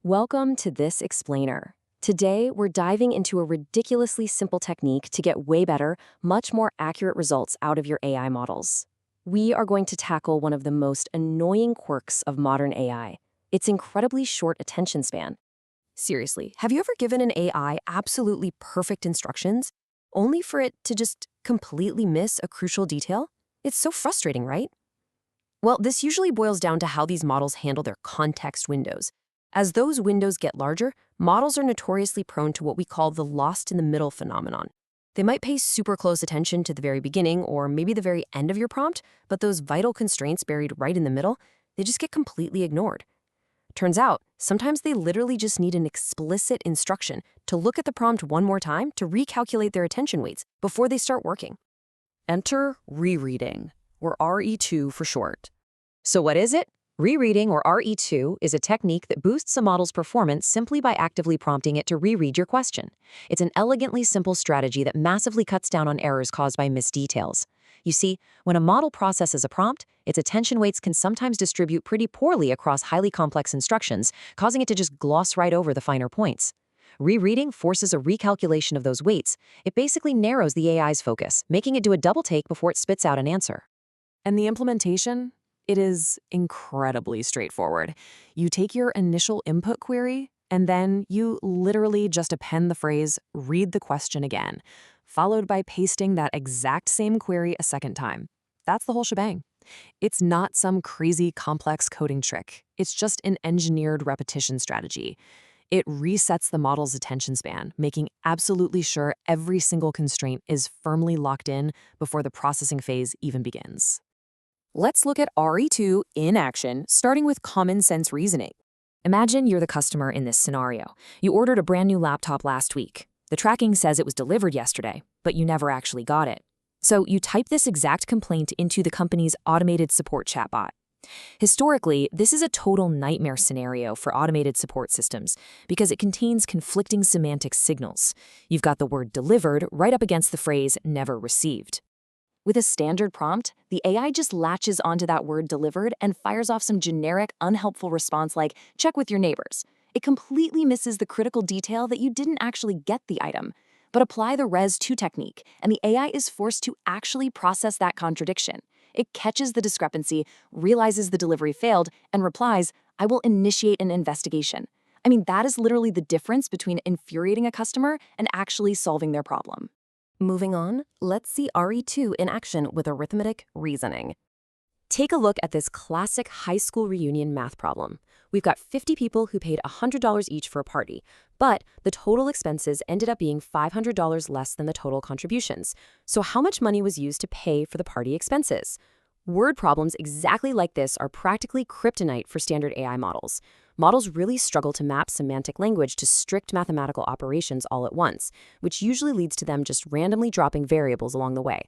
Welcome to This Explainer. Today, we're diving into a ridiculously simple technique to get way better, much more accurate results out of your AI models. We are going to tackle one of the most annoying quirks of modern AI, its incredibly short attention span. Seriously, have you ever given an AI absolutely perfect instructions, only for it to just completely miss a crucial detail? It's so frustrating, right? Well, this usually boils down to how these models handle their context windows. As those windows get larger, models are notoriously prone to what we call the lost in the middle phenomenon. They might pay super close attention to the very beginning or maybe the very end of your prompt, but those vital constraints buried right in the middle, they just get completely ignored. Turns out, sometimes they literally just need an explicit instruction to look at the prompt one more time to recalculate their attention weights before they start working. Enter rereading, or RE2 for short. So what is it? Rereading, or RE2, is a technique that boosts a model's performance simply by actively prompting it to reread your question. It's an elegantly simple strategy that massively cuts down on errors caused by missed details. You see, when a model processes a prompt, its attention weights can sometimes distribute pretty poorly across highly complex instructions, causing it to just gloss right over the finer points. Rereading forces a recalculation of those weights. It basically narrows the AI's focus, making it do a double take before it spits out an answer. And the implementation? It is incredibly straightforward. You take your initial input query, and then you literally just append the phrase, "read the question again," followed by pasting that exact same query a second time. That's the whole shebang. It's not some crazy complex coding trick. It's just an engineered repetition strategy. It resets the model's attention span, making absolutely sure every single constraint is firmly locked in before the processing phase even begins. Let's look at RE2 in action, starting with common sense reasoning. Imagine you're the customer in this scenario. You ordered a brand new laptop last week. The tracking says it was delivered yesterday, but you never actually got it. So you type this exact complaint into the company's automated support chatbot. Historically, this is a total nightmare scenario for automated support systems because it contains conflicting semantic signals. You've got the word delivered right up against the phrase never received. With a standard prompt, the AI just latches onto that word delivered and fires off some generic, unhelpful response like, check with your neighbors. It completely misses the critical detail that you didn't actually get the item. But apply the RE2 technique, and the AI is forced to actually process that contradiction. It catches the discrepancy, realizes the delivery failed, and replies, I will initiate an investigation. I mean, that is literally the difference between infuriating a customer and actually solving their problem. Moving on, let's see RE2 in action with arithmetic reasoning. Take a look at this classic high school reunion math problem. We've got 50 people who paid $100 each for a party, but the total expenses ended up being $500 less than the total contributions. So how much money was used to pay for the party expenses? Word problems exactly like this are practically kryptonite for standard AI models. Models really struggle to map semantic language to strict mathematical operations all at once, which usually leads to them just randomly dropping variables along the way.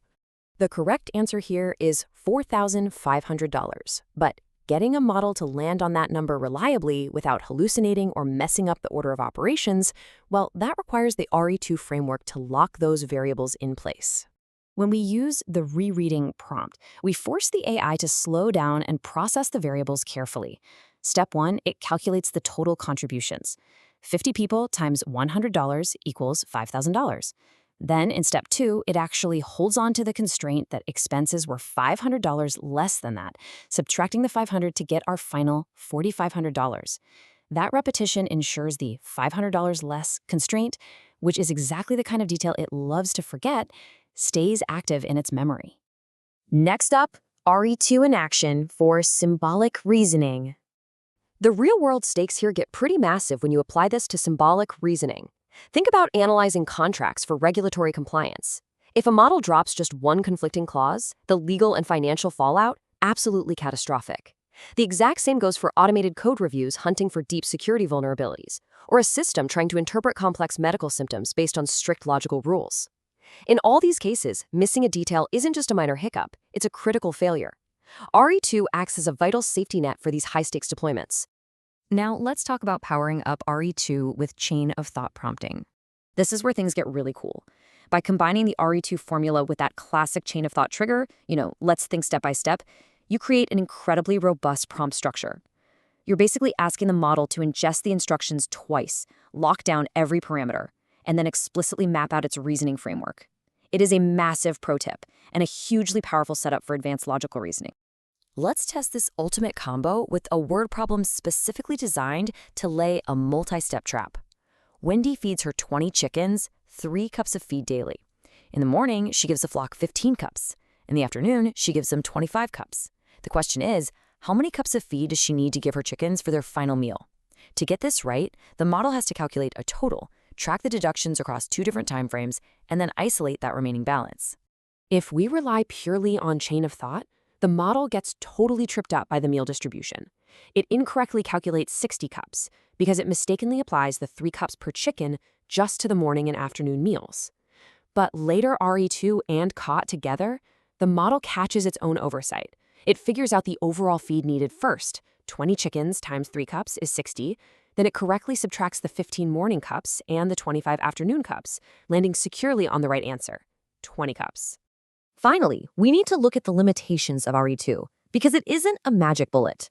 The correct answer here is $4,500, but getting a model to land on that number reliably without hallucinating or messing up the order of operations, well, that requires the RE2 framework to lock those variables in place. When we use the rereading prompt, we force the AI to slow down and process the variables carefully. Step 1, it calculates the total contributions. 50 people times $100 equals $5,000. Then in step 2, it actually holds on to the constraint that expenses were $500 less than that, subtracting the $500 to get our final $4,500. That repetition ensures the $500 less constraint, which is exactly the kind of detail it loves to forget, stays active in its memory. Next up, RE2 in action for symbolic reasoning. The real-world stakes here get pretty massive when you apply this to symbolic reasoning. Think about analyzing contracts for regulatory compliance. If a model drops just one conflicting clause, the legal and financial fallout, absolutely catastrophic. The exact same goes for automated code reviews hunting for deep security vulnerabilities, or a system trying to interpret complex medical symptoms based on strict logical rules. In all these cases, missing a detail isn't just a minor hiccup, it's a critical failure. RE2 acts as a vital safety net for these high-stakes deployments. Now, let's talk about powering up RE2 with chain of thought prompting. This is where things get really cool. By combining the RE2 formula with that classic chain of thought trigger, let's think step by step, you create an incredibly robust prompt structure. You're basically asking the model to ingest the instructions twice, lock down every parameter, and then explicitly map out its reasoning framework. It is a massive pro tip and a hugely powerful setup for advanced logical reasoning. Let's test this ultimate combo with a word problem specifically designed to lay a multi-step trap. Wendy feeds her 20 chickens 3 cups of feed daily. In the morning, she gives the flock 15 cups. In the afternoon, she gives them 25 cups. The question is, how many cups of feed does she need to give her chickens for their final meal? To get this right, the model has to calculate a total, track the deductions across 2 different time frames, and then isolate that remaining balance. If we rely purely on chain of thought, the model gets totally tripped up by the meal distribution. It incorrectly calculates 60 cups because it mistakenly applies the 3 cups per chicken just to the morning and afternoon meals. But later RE2 and COT together, the model catches its own oversight. It figures out the overall feed needed first. 20 chickens times 3 cups is 60. Then it correctly subtracts the 15 morning cups and the 25 afternoon cups, landing securely on the right answer, 20 cups. Finally, we need to look at the limitations of RE2, because it isn't a magic bullet.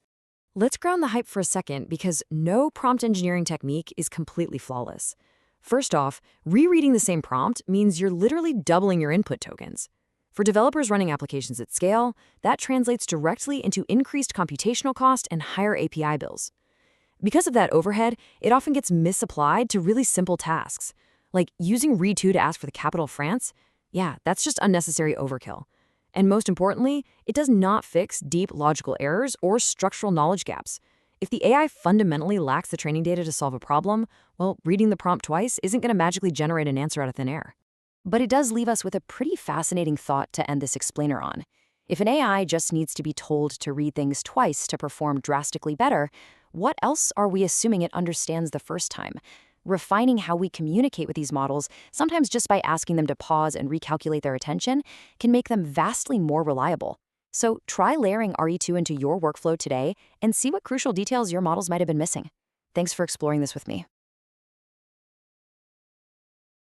Let's ground the hype for a second, because no prompt engineering technique is completely flawless. First off, rereading the same prompt means you're literally doubling your input tokens. For developers running applications at scale, that translates directly into increased computational cost and higher API bills. Because of that overhead, it often gets misapplied to really simple tasks. Like using RE2 to ask for the capital of France? Yeah, that's just unnecessary overkill. And most importantly, it does not fix deep logical errors or structural knowledge gaps. If the AI fundamentally lacks the training data to solve a problem, well, reading the prompt twice isn't going to magically generate an answer out of thin air. But it does leave us with a pretty fascinating thought to end this explainer on. If an AI just needs to be told to read things twice to perform drastically better, what else are we assuming it understands the first time? Refining how we communicate with these models, sometimes just by asking them to pause and recalculate their attention, can make them vastly more reliable. So try layering RE2 into your workflow today and see what crucial details your models might have been missing. Thanks for exploring this with me.